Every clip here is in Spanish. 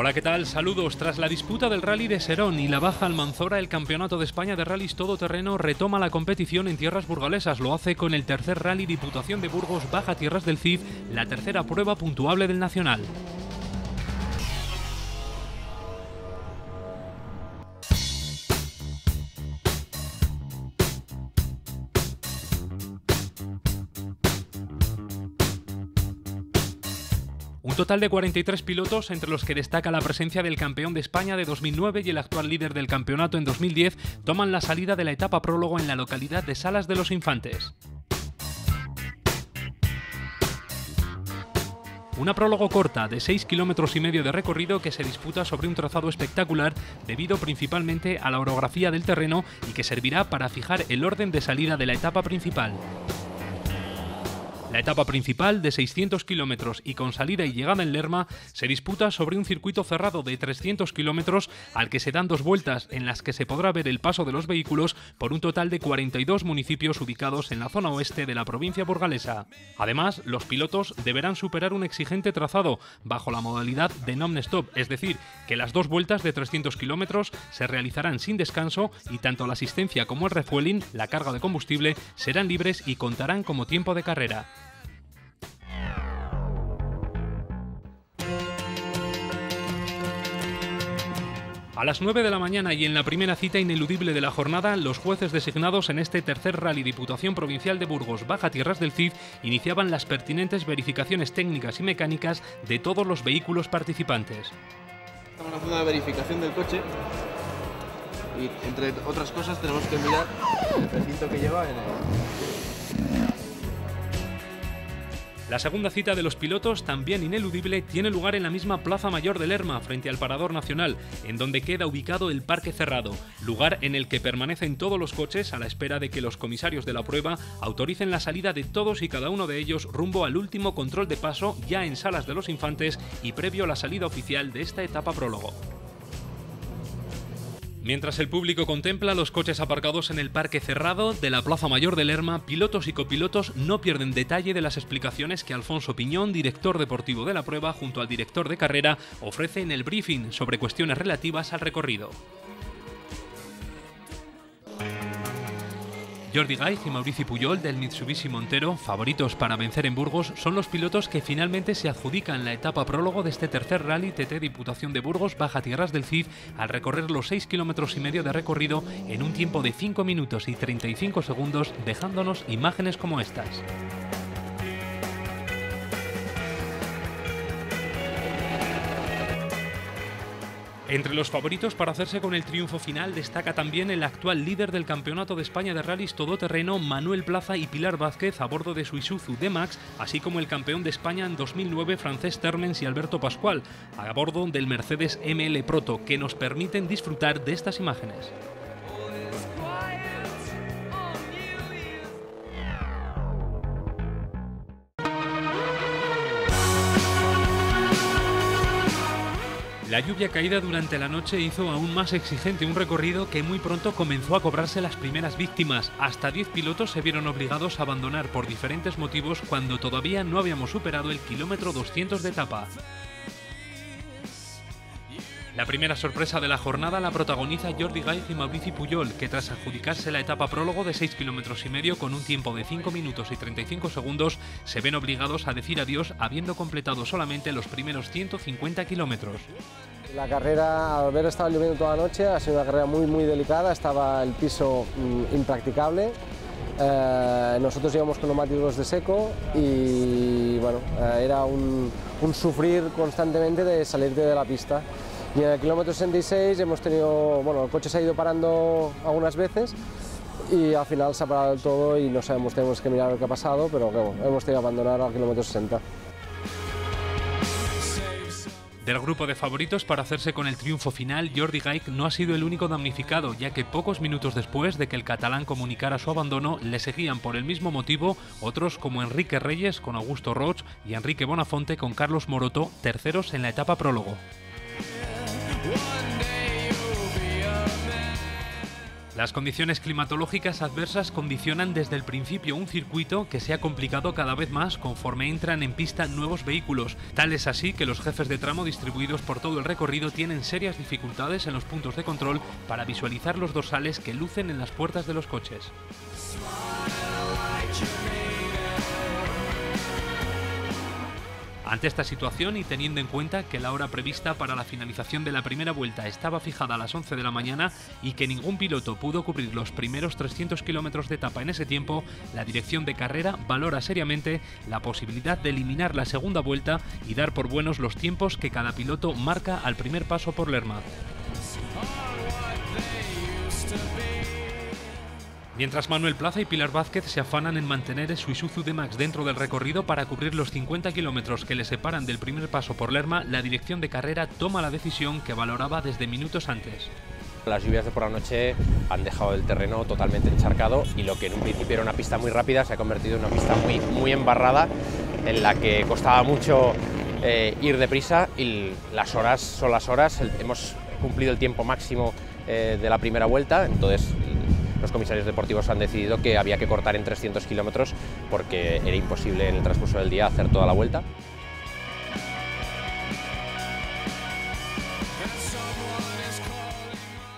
Hola, ¿qué tal? Saludos. Tras la disputa del Rally de Serón y la baja Almanzora, el Campeonato de España de Rallys Todoterreno retoma la competición en tierras burgalesas. Lo hace con el tercer Rally Diputación de Burgos Baja Tierras del Cid, la tercera prueba puntuable del Nacional. Un total de 43 pilotos, entre los que destaca la presencia del campeón de España de 2009 y el actual líder del campeonato en 2010, toman la salida de la etapa prólogo en la localidad de Salas de los Infantes. Una prólogo corta de 6,5 kilómetros de recorrido que se disputa sobre un trazado espectacular debido principalmente a la orografía del terreno y que servirá para fijar el orden de salida de la etapa principal. La etapa principal, de 600 kilómetros y con salida y llegada en Lerma, se disputa sobre un circuito cerrado de 300 kilómetros al que se dan dos vueltas en las que se podrá ver el paso de los vehículos por un total de 42 municipios ubicados en la zona oeste de la provincia burgalesa. Además, los pilotos deberán superar un exigente trazado bajo la modalidad de non-stop, es decir, que las dos vueltas de 300 kilómetros se realizarán sin descanso y tanto la asistencia como el refueling, la carga de combustible, serán libres y contarán como tiempo de carrera. A las 9 de la mañana y en la primera cita ineludible de la jornada, los jueces designados en este tercer Rally Diputación Provincial de Burgos Baja Tierras del Cid iniciaban las pertinentes verificaciones técnicas y mecánicas de todos los vehículos participantes. Estamos haciendo la verificación del coche y, entre otras cosas, tenemos que mirar el precinto que lleva en el... La segunda cita de los pilotos, también ineludible, tiene lugar en la misma Plaza Mayor de Lerma, frente al Parador Nacional, en donde queda ubicado el Parque Cerrado, lugar en el que permanecen todos los coches a la espera de que los comisarios de la prueba autoricen la salida de todos y cada uno de ellos rumbo al último control de paso ya en Salas de los Infantes y previo a la salida oficial de esta etapa prólogo. Mientras el público contempla los coches aparcados en el Parque Cerrado de la Plaza Mayor de Lerma, pilotos y copilotos no pierden detalle de las explicaciones que Alfonso Piñón, director deportivo de la prueba, junto al director de carrera, ofrece en el briefing sobre cuestiones relativas al recorrido. Jordi Gaiz y Maurici Puyol, del Mitsubishi Montero, favoritos para vencer en Burgos, son los pilotos que finalmente se adjudican la etapa prólogo de este tercer Rally TT Diputación de Burgos Baja Tierras del Cid al recorrer los 6,5 kilómetros de recorrido en un tiempo de 5 minutos y 35 segundos, dejándonos imágenes como estas. Entre los favoritos para hacerse con el triunfo final destaca también el actual líder del Campeonato de España de Rallys Todoterreno, Manuel Plaza, y Pilar Vázquez a bordo de su Isuzu D-Max, así como el campeón de España en 2009, Francesc Térmens, y Alberto Pascual, a bordo del Mercedes ML Proto, que nos permiten disfrutar de estas imágenes. La lluvia caída durante la noche hizo aún más exigente un recorrido que muy pronto comenzó a cobrarse las primeras víctimas. Hasta 10 pilotos se vieron obligados a abandonar por diferentes motivos cuando todavía no habíamos superado el kilómetro 200 de etapa. La primera sorpresa de la jornada la protagoniza Jordi Gaiz y Maurici Puyol, que tras adjudicarse la etapa prólogo de 6,5 kilómetros con un tiempo de 5 minutos y 35 segundos, se ven obligados a decir adiós habiendo completado solamente los primeros 150 kilómetros. La carrera, al haber estado lloviendo toda la noche, ha sido una carrera muy delicada, estaba el piso impracticable. Nosotros íbamos con neumáticos de seco y bueno, era un sufrir constantemente de salirte de la pista. Y en el kilómetro 66 hemos tenido, bueno, el coche se ha ido parando algunas veces y al final se ha parado del todo y no sabemos, tenemos que mirar lo que ha pasado, pero bueno, hemos tenido que abandonar al kilómetro 60. Del grupo de favoritos para hacerse con el triunfo final, Jordi Gaiz no ha sido el único damnificado, ya que pocos minutos después de que el catalán comunicara su abandono, le seguían por el mismo motivo otros como Enrique Reyes con Augusto Roig y Enrique Bonafonte con Carlos Moroto, terceros en la etapa prólogo. Las condiciones climatológicas adversas condicionan desde el principio un circuito que se ha complicado cada vez más conforme entran en pista nuevos vehículos. Tal es así que los jefes de tramo distribuidos por todo el recorrido tienen serias dificultades en los puntos de control para visualizar los dorsales que lucen en las puertas de los coches. Ante esta situación y teniendo en cuenta que la hora prevista para la finalización de la primera vuelta estaba fijada a las 11 de la mañana y que ningún piloto pudo cubrir los primeros 300 kilómetros de etapa en ese tiempo, la dirección de carrera valora seriamente la posibilidad de eliminar la segunda vuelta y dar por buenos los tiempos que cada piloto marca al primer paso por Lerma. Mientras Manuel Plaza y Pilar Vázquez se afanan en mantener su Isuzu D-Max dentro del recorrido para cubrir los 50 kilómetros que le separan del primer paso por Lerma, la dirección de carrera toma la decisión que valoraba desde minutos antes. Las lluvias de por la noche han dejado el terreno totalmente encharcado y lo que en un principio era una pista muy rápida se ha convertido en una pista muy embarrada, en la que costaba mucho ir deprisa y las horas son las horas. Hemos cumplido el tiempo máximo de la primera vuelta, entonces los comisarios deportivos han decidido que había que cortar en 300 kilómetros porque era imposible en el transcurso del día hacer toda la vuelta.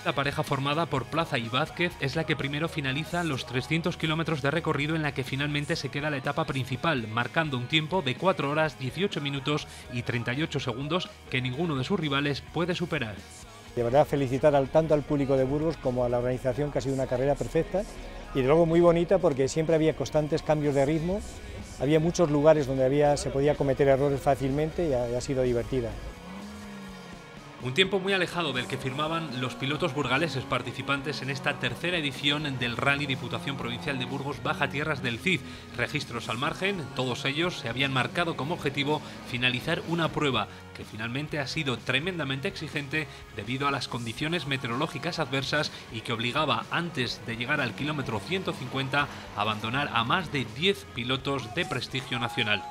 La pareja formada por Plaza y Vázquez es la que primero finaliza los 300 kilómetros de recorrido, en la que finalmente se queda la etapa principal, marcando un tiempo de 4 horas, 18 minutos y 38 segundos que ninguno de sus rivales puede superar. De verdad felicitar tanto al público de Burgos como a la organización, que ha sido una carrera perfecta y de luego muy bonita porque siempre había constantes cambios de ritmo, había muchos lugares donde se podía cometer errores fácilmente y ha sido divertida. Un tiempo muy alejado del que firmaban los pilotos burgaleses participantes en esta tercera edición del Rally Diputación Provincial de Burgos Baja Tierras del Cid. Registros al margen, todos ellos se habían marcado como objetivo finalizar una prueba que finalmente ha sido tremendamente exigente debido a las condiciones meteorológicas adversas y que obligaba, antes de llegar al kilómetro 150, a abandonar a más de 10 pilotos de prestigio nacional.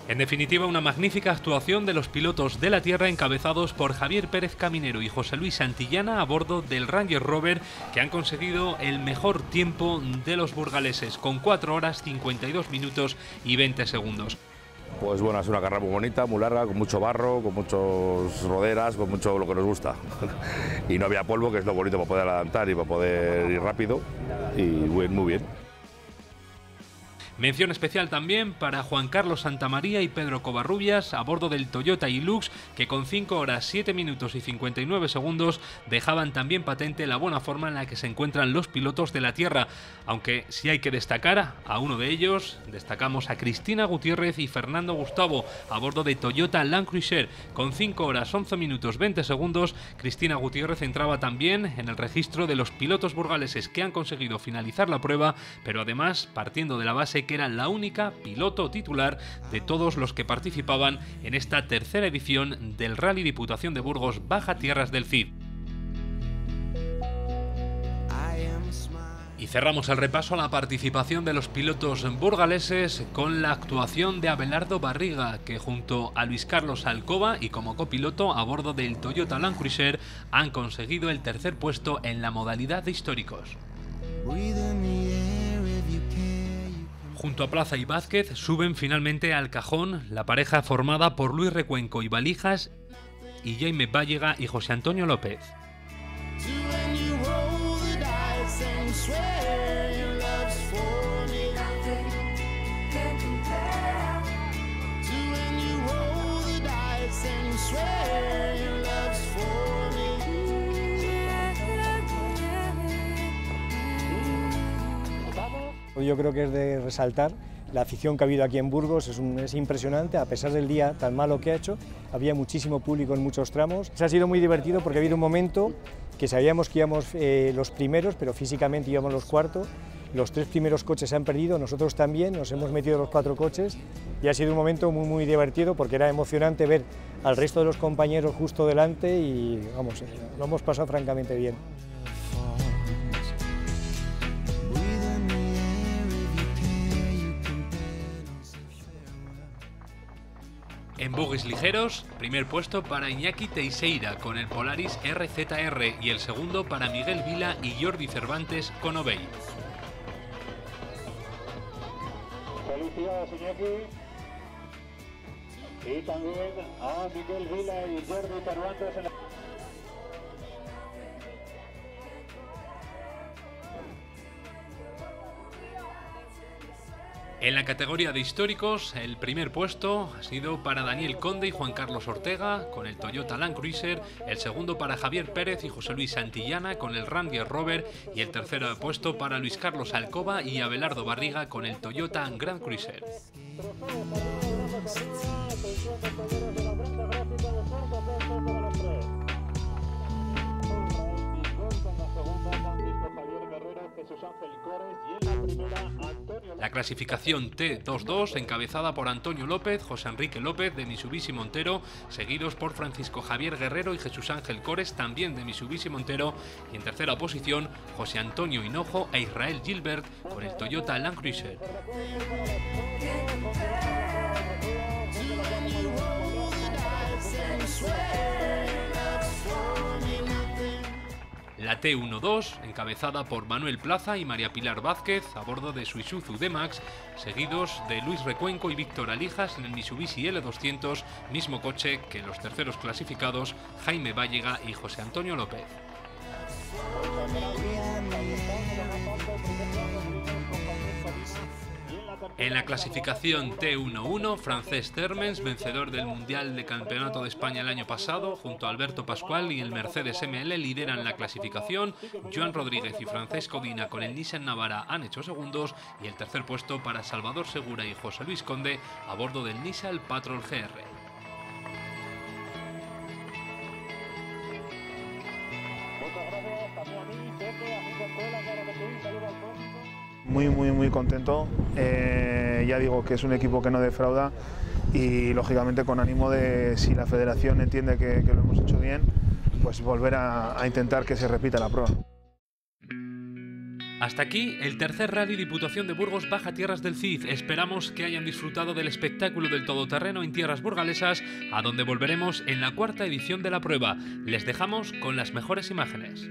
En definitiva, una magnífica actuación de los pilotos de la tierra encabezados por Javier Pérez Caminero y José Luis Santillana a bordo del Ranger Rover, que han conseguido el mejor tiempo de los burgaleses con 4 horas 52 minutos y 20 segundos. Pues bueno, es una carrera muy bonita, muy larga, con mucho barro, con muchas roderas, con mucho lo que nos gusta. Y no había polvo, que es lo bonito para poder adelantar y para poder ir rápido, y muy bien. Mención especial también para Juan Carlos Santamaría y Pedro Covarrubias a bordo del Toyota Hilux, que con 5 horas 7 minutos y 59 segundos dejaban también patente la buena forma en la que se encuentran los pilotos de la tierra. Aunque si hay que destacar a uno de ellos, destacamos a Cristina Gutiérrez y Fernando Gustavo a bordo de Toyota Land Cruiser. Con 5 horas 11 minutos 20 segundos, Cristina Gutiérrez entraba también en el registro de los pilotos burgaleses que han conseguido finalizar la prueba, pero además partiendo de la base que era la única piloto titular de todos los que participaban en esta tercera edición del Rally Diputación de Burgos Baja Tierras del Cid. Y cerramos el repaso a la participación de los pilotos burgaleses con la actuación de Abelardo Barriga, que junto a Luis Carlos Alcoba y como copiloto a bordo del Toyota Land Cruiser han conseguido el tercer puesto en la modalidad de históricos. Junto a Plaza y Vázquez suben finalmente al cajón la pareja formada por Luis Recuenco y Valijas y Jaime Vallega y José Antonio López. Yo creo que es de resaltar la afición que ha habido aquí en Burgos, es impresionante, a pesar del día tan malo que ha hecho, había muchísimo público en muchos tramos. Ha sido muy divertido porque ha habido un momento que sabíamos que íbamos los primeros, pero físicamente íbamos los cuartos, los 3 primeros coches se han perdido, nosotros también, nos hemos metido los 4 coches y ha sido un momento muy divertido porque era emocionante ver al resto de los compañeros justo delante y vamos, lo hemos pasado francamente bien. En bogies ligeros, primer puesto para Iñaki Teixeira con el Polaris RZR y el segundo para Miguel Vila y Jordi Cervantes con Obey. Felicidades, Iñaki. Y también a Miguel Vila y Jordi Cervantes en la... En la categoría de históricos, el primer puesto ha sido para Daniel Conde y Juan Carlos Ortega con el Toyota Land Cruiser, el segundo para Javier Pérez y José Luis Santillana con el Ranger Rover y el tercer puesto para Luis Carlos Alcoba y Abelardo Barriga con el Toyota Grand Cruiser. La clasificación T22 encabezada por Antonio López, José Enrique López de Mitsubishi Montero, seguidos por Francisco Javier Guerrero y Jesús Ángel Cores también de Mitsubishi Montero, y en tercera posición José Antonio Hinojo e Israel Gilbert con el Toyota Land Cruiser. La T12, encabezada por Manuel Plaza y María Pilar Vázquez a bordo de su Isuzu D-Max, seguidos de Luis Recuenco y Víctor Alijas en el Mitsubishi L200, mismo coche que los terceros clasificados Jaime Vallega y José Antonio López. En la clasificación T11, Francesc Térmens, vencedor del Mundial de Campeonato de España el año pasado, junto a Alberto Pascual y el Mercedes ML lideran la clasificación. Joan Rodríguez y Francesco Dina con el Nissan Navara han hecho segundos y el tercer puesto para Salvador Segura y José Luis Conde a bordo del Nissan Patrol GR. Muy contento, ya digo que es un equipo que no defrauda y lógicamente con ánimo de, si la federación entiende que lo hemos hecho bien, pues volver a intentar que se repita la prueba. Hasta aquí el tercer Rally Diputación de Burgos Baja Tierras del Cid. Esperamos que hayan disfrutado del espectáculo del todoterreno en tierras burgalesas, a donde volveremos en la cuarta edición de la prueba. Les dejamos con las mejores imágenes.